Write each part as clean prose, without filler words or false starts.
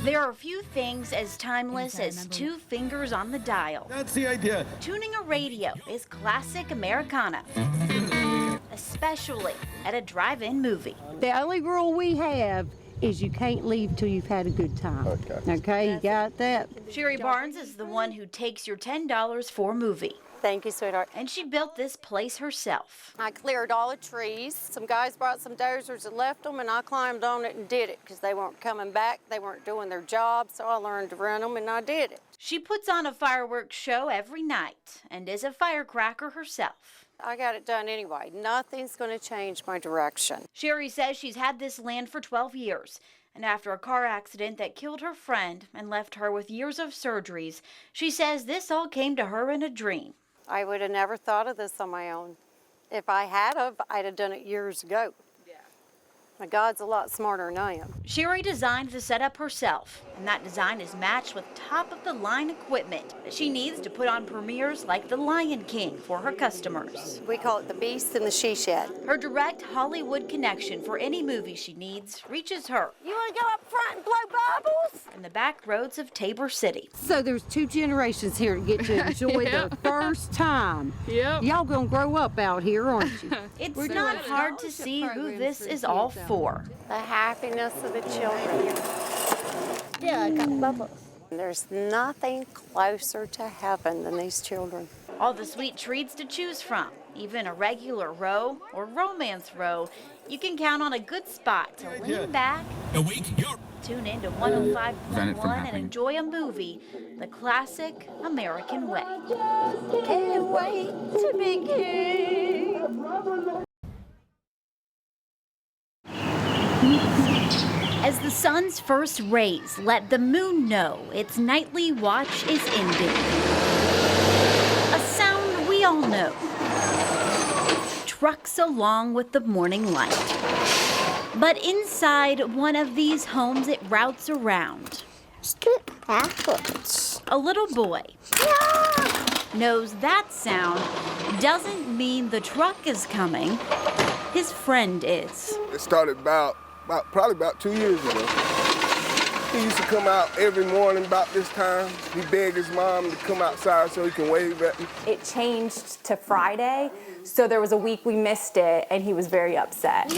There are few things as timeless as 2 fingers on the dial. That's the idea. Tuning a radio is classic Americana, especially at a drive-in movie. The only rule we have is you can't leave till you've had a good time. Okay, you got that? Sherry Barnes is the one who takes your $10 for a movie. Thank you, sweetheart. And she built this place herself. I cleared all the trees. Some guys brought some dozers and left them, and I climbed on it and did it because they weren't coming back. They weren't doing their job, so I learned to run them, and I did it. She puts on a fireworks show every night and is a firecracker herself. I got it done anyway. Nothing's going to change my direction. Sherry says she's had this land for 12 years. And after a car accident that killed her friend and left her with years of surgeries, she says this all came to her in a dream. I would have never thought of this on my own. If I had of, I'd have done it years ago. My God's a lot smarter than I am. Sherry designed the setup herself, and that design is matched with top-of-the-line equipment that she needs to put on premieres like The Lion King for her customers. We call it the Beast in the She Shed. Her direct Hollywood connection for any movie she needs reaches her. You want to go up front and blow bubbles? In the back roads of Tabor City. So there's 2 generations here to get to enjoy their first time. Y'all gonna grow up out here, aren't you? It's not hard to see who this is all for. The happiness of the children. Yeah, I got bubbles. There's nothing closer to heaven than these children. All the sweet treats to choose from, even a regular row or romance row. You can count on a good spot to lean back, tune into 105.1 and enjoy a movie the classic American way. Can't wait to be king. As the sun's first rays let the moon know its nightly watch is ending. A sound we all know. Trucks along with the morning light. But inside one of these homes it routes around. Skip backwards. A little boy knows that sound doesn't mean the truck is coming. His friend is. It started probably about 2 years ago. He used to come out every morning about this time. He begged his mom to come outside so he can wave at me. It changed to Friday, so there was a week we missed it, and he was very upset.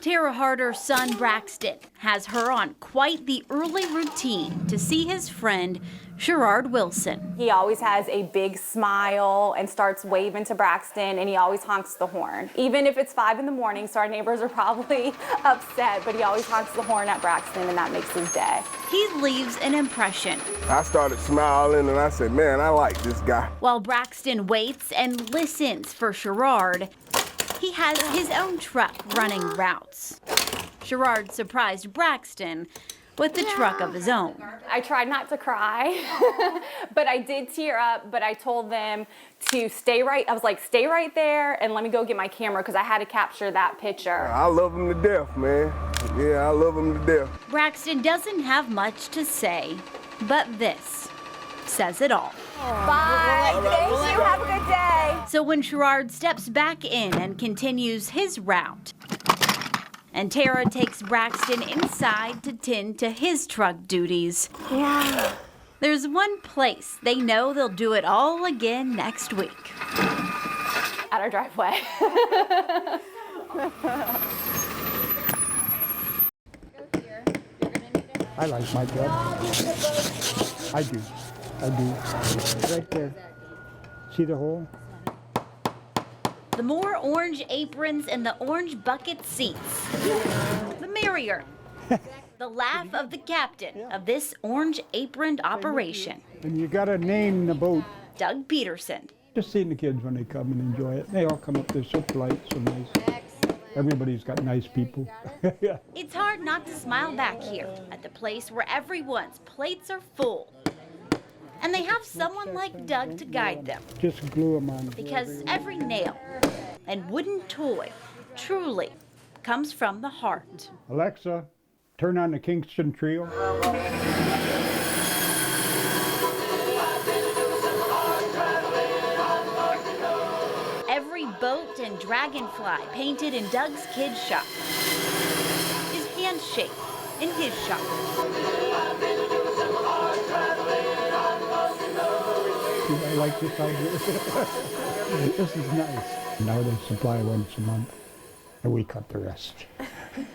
Tara Harder's son Braxton has her on quite the early routine to see his friend Sherrard Wilson. He always has a big smile and starts waving to Braxton, and he always honks the horn. Even if it's 5 in the morning, so our neighbors are probably upset, but he always honks the horn at Braxton, and that makes his day. He leaves an impression. I started smiling and I said, man, I like this guy. While Braxton waits and listens for Sherrard, he has his own truck running routes. Sherrard surprised Braxton with the truck of his own. I tried not to cry, but I did tear up, but I told them to stay right there and let me go get my camera because I had to capture that picture. I love him to death, man. Yeah, I love him to death. Braxton doesn't have much to say, but this says it all. Bye, thank you, have a good day. So when Sherrard steps back in and continues his route, and Tara takes Braxton inside to tend to his truck duties. Yeah. There's one place they know they'll do it all again next week. At our driveway. I like my job. I do. Right there. See the hole? The more orange aprons and the orange bucket seats, the merrier. The laugh of the captain of this orange aproned operation. And you got to name the boat. Doug Peterson. Just seeing the kids when they come and enjoy it. They all come up there so polite, so nice. Everybody's got nice people. It's hard not to smile back here at the place where everyone's plates are full. And they have someone like Doug to guide them. Just glue them on. Because every nail and wooden toy truly comes from the heart. Alexa, turn on the Kingston Trio. Every boat and dragonfly painted in Doug's kids' shop is handshaped in his shop. like this out here? This is nice. Now they supply once a month, and we cut the rest. We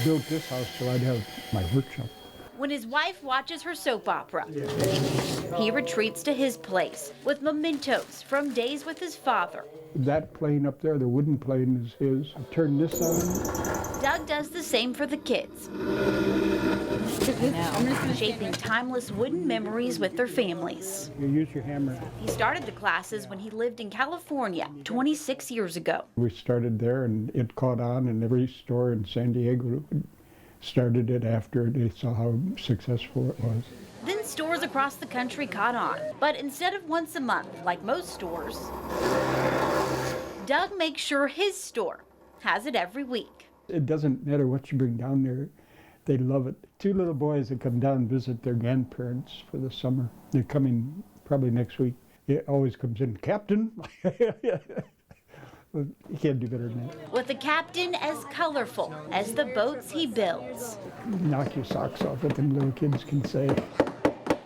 built this house so I'd have my workshop. When his wife watches her soap opera, he retreats to his place with mementos from days with his father. That plane up there, the wooden plane, is his. I turned this on. Doug does the same for the kids, shaping timeless wooden memories with their families. You use your hammer. He started the classes when he lived in California 26 years ago. We started there, and it caught on, and every store in San Diego started it after they saw how successful it was. Then stores across the country caught on. But instead of once a month, like most stores, Doug makes sure his store has it every week. It doesn't matter what you bring down there, they love it. 2 little boys that come down and visit their grandparents for the summer. They're coming probably next week. It always comes in, Captain. You can't do better than that. With the captain as colorful as the boats he builds. Knock your socks off, what them little kids can say.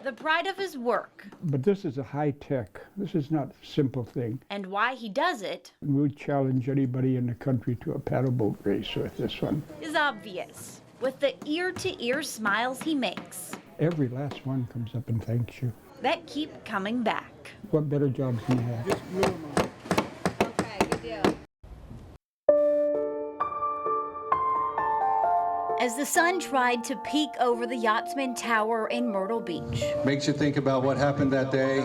The pride of his work. But this is a high tech. This is not a simple thing. And why he does it. We challenge anybody in the country to a paddleboat race with this one. Is obvious with the ear-to-ear smiles he makes. Every last one comes up and thanks you. That keep coming back. What better job can you have? Okay, good deal. As the sun tried to peek over the Yachtsman Tower in Myrtle Beach. Makes you think about what happened that day.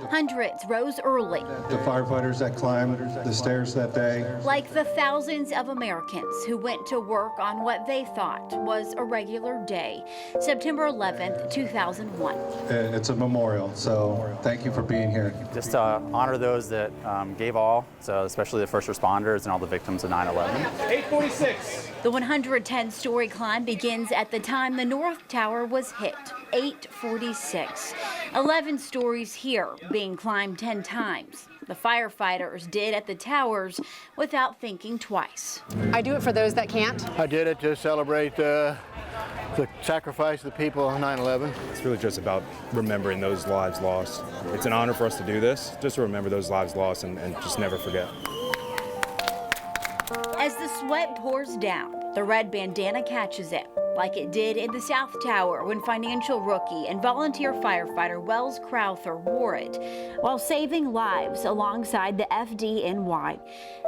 Hundreds rose early. The firefighters that climbed the stairs that day. Like the thousands of Americans who went to work on what they thought was a regular day, September 11th, 2001. It's a memorial, so thank you for being here. Just to honor those that gave all, so especially the first responders and all the victims of 9/11. 846. The 110-story climb begins at the time the North Tower was hit, 8:46. 11 stories here, being climbed 10 times. The firefighters did at the towers without thinking twice. I do it for those that can't. I did it to celebrate the sacrifice of the people on 9/11. It's really just about remembering those lives lost. It's an honor for us to do this, just to remember those lives lost and just never forget. As the sweat pours down, the red bandana catches it, like it did in the South Tower when financial rookie and volunteer firefighter Wells Crowther wore it while saving lives alongside the FDNY.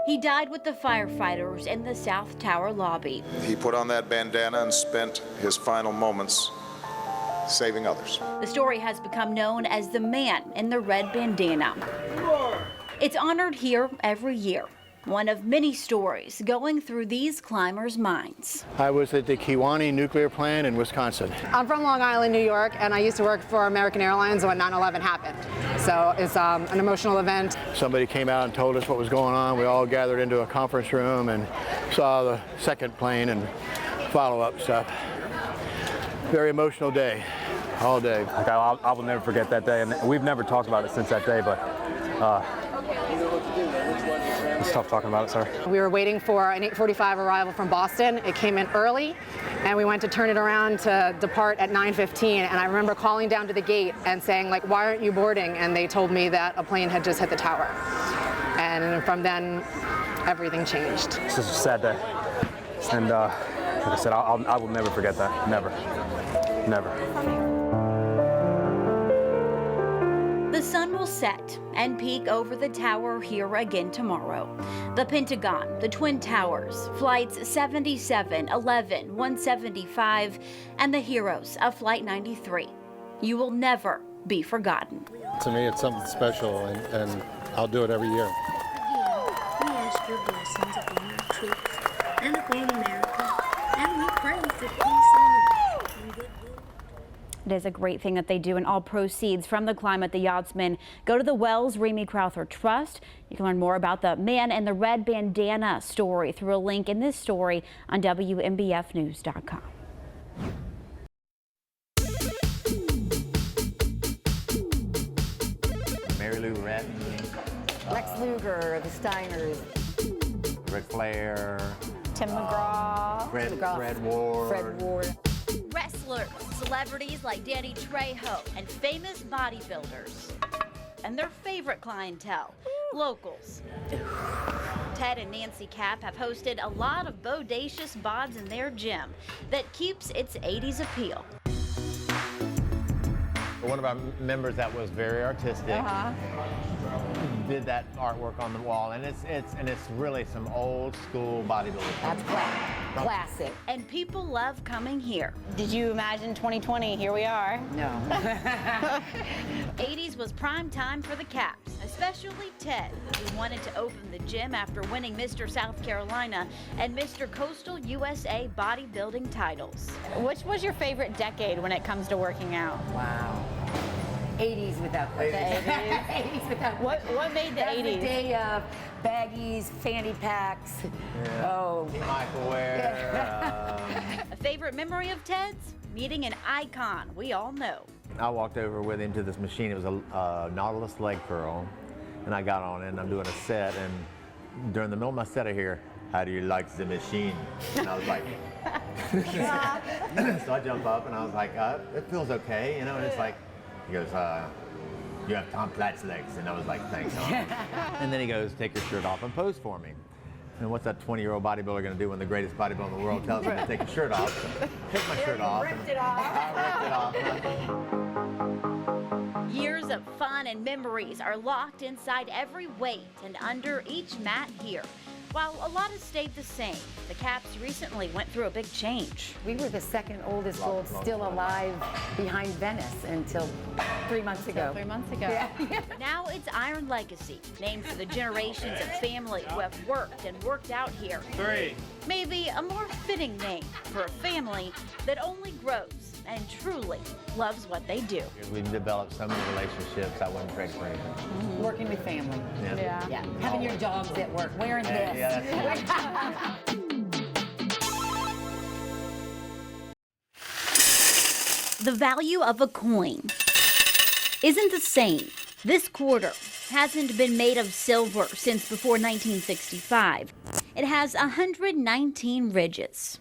He died with the firefighters in the South Tower lobby. He put on that bandana and spent his final moments saving others. The story has become known as the man in the red bandana. It's honored here every year. One of many stories going through these climbers' minds. I was at the Kewaunee nuclear plant in Wisconsin. I'm from Long Island, New York, and I used to work for American Airlines when 9/11 happened. So it's an emotional event. Somebody came out and told us what was going on. We all gathered into a conference room and saw the second plane and follow-up stuff. Very emotional day, all day. Like I will never forget that day, and we've never talked about it since that day, but it's tough talking about it, sorry. We were waiting for an 8:45 arrival from Boston. It came in early, and we went to turn it around to depart at 9:15. And I remember calling down to the gate and saying, like, why aren't you boarding? And they told me that a plane had just hit the tower. And from then, everything changed. This is a sad day. And like I said, I will never forget that. Never. Never. The sun will set and peek over the tower here again tomorrow. The Pentagon, the Twin Towers, flights 77, 11, 175, and the heroes of Flight 93. You will never be forgotten. To me, it's something special, and I'll do it every year. We ask your blessings upon our troops and upon America, and we pray for peace on earth and goodwill. It is a great thing that they do, and all proceeds from the climb at the Yachtsman go to the Wells Remy Crowther Trust. You can learn more about the man in the red bandana story through a link in this story on WMBFnews.com. Mary Lou Retton, Lex Luger, the Steiners, Ric Flair, Tim McGraw, Fred Ward. Fred Ward. Rest wrestlers, celebrities like Danny Trejo, and famous bodybuilders. And their favorite clientele, locals. Ted and Nancy Capp have hosted a lot of bodacious bods in their gym that keeps its 80s appeal. One of our members that was very artistic did that artwork on the wall, and it's really some old school bodybuilding. That's classic. And people love coming here. Did you imagine 2020? Here we are. No. 80s was prime time for the Capps, especially Ted, who wanted to open the gym after winning Mr. South Carolina and Mr. Coastal USA bodybuilding titles. Which was your favorite decade when it comes to working out? Wow. 80s without question. 80s without question. What made the That's 80s? the day of baggies, fanny packs. Yeah. Oh. Michael Ware. A favorite memory of Ted's? Meeting an icon we all know. I walked over with him to this machine. It was a Nautilus leg curl, and I got on it, and I'm doing a set, and during the middle of my set I hear, "How do you like the machine?" And I was like, so I jump up and I was like, it feels okay, you know, and it's like, he goes, you have Tom Platt's legs. And I was like, thanks, Tom. And then he goes, take your shirt off and pose for me. And what's that 20-year-old bodybuilder going to do when the greatest bodybuilder in the world tells him to take his shirt off? So take my shirt off. Ripped it off. I ripped it off. Years of fun and memories are locked inside every weight and under each mat here. While a lot has stayed the same, the Capps recently went through a big change. We were the second oldest gold still alive behind Venice until 3 months ago. 3 months ago. Yeah. Now it's Iron Legacy, named for the generations of family who have worked and worked out here. 3. Maybe a more fitting name for a family that only grows and truly loves what they do. We've developed so many relationships I wouldn't trade for anything. Working with family. Yeah. Yeah. Having your dogs at work, wearing this. Yeah, The value of a coin isn't the same. This quarter hasn't been made of silver since before 1965. It has 119 ridges.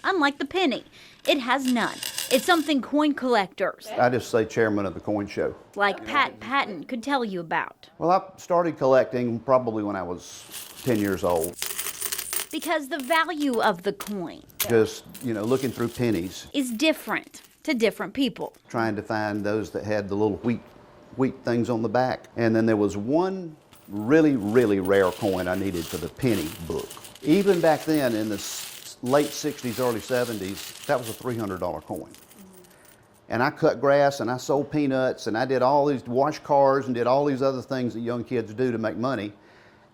Unlike the penny, it has none. It's something coin collectors, I just say chairman of the coin show. like Pat Patton, could tell you about. Well, I started collecting probably when I was 10 years old. Because the value of the coin Just, looking through pennies, is different to different people. trying to find those that had the little wheat things on the back. And then there was one really, really rare coin I needed for the penny book. Even back then in the late 60s, early 70s, that was a $300 coin. And I cut grass and I sold peanuts and I did all these, washed cars and did all these other things that young kids do to make money.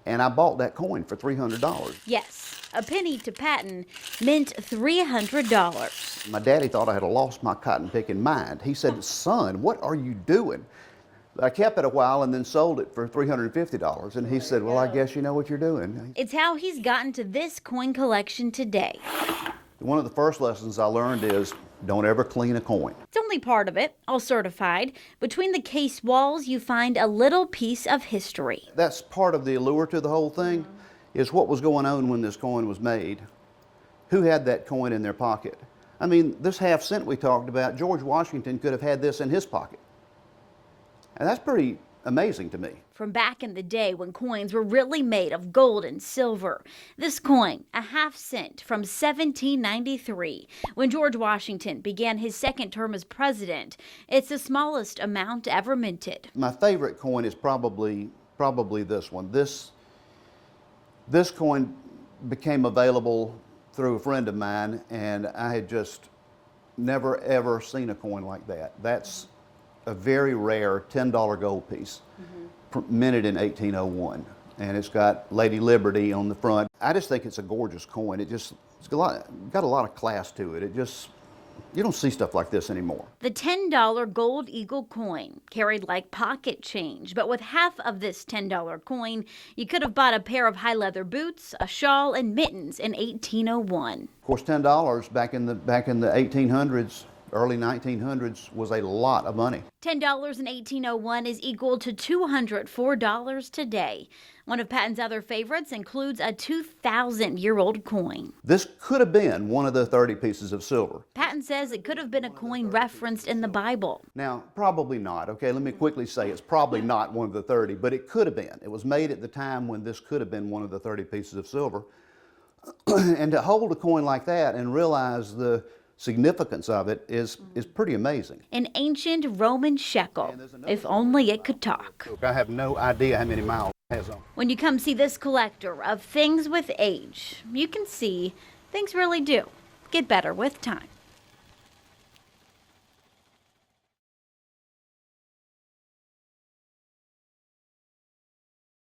And I bought that coin for $300. Yes, a penny to Patton meant $300. My daddy thought I had lost my cotton picking mind. He said, son, what are you doing? I kept it a while and then sold it for $350. And he said, well, I guess you know what you're doing. It's how he's gotten to this coin collection today. One of the first lessons I learned is don't ever clean a coin. It's only part of it, all certified. Between the case walls, you find a little piece of history. That's part of the allure to the whole thing, is what was going on when this coin was made. Who had that coin in their pocket? I mean, this half cent we talked about, George Washington could have had this in his pocket. And that's pretty amazing to me. From back in the day when coins were really made of gold and silver. This coin, a half cent from 1793, when George Washington began his second term as president. It's the smallest amount ever minted. My favorite coin is probably this one. This coin became available through a friend of mine, and I had just never ever seen a coin like that. That's a very rare $10 gold piece, minted in 1801. And it's got Lady Liberty on the front. I just think it's a gorgeous coin. It's got a lot of class to it. You don't see stuff like this anymore. The $10 gold eagle coin carried like pocket change, but with half of this $10 coin, you could have bought a pair of high leather boots, a shawl, and mittens in 1801. Of course, $10 back in the 1800s, early 1900s, was a lot of money. $10 in 1801 is equal to $204 today. One of Patton's other favorites includes a 2,000-year-old coin. This could have been one of the 30 pieces of silver. Patton says it could have been a coin referenced in the Bible. Now, probably not. Okay, let me quickly say it's probably not one of the 30, but it could have been. It was made at the time when this could have been one of the 30 pieces of silver. And to hold a coin like that and realize the significance of it is pretty amazing. An ancient Roman shekel, if only it could talk. I have no idea how many miles it has on. When you come see this collector of things with age, you can see things really do get better with time.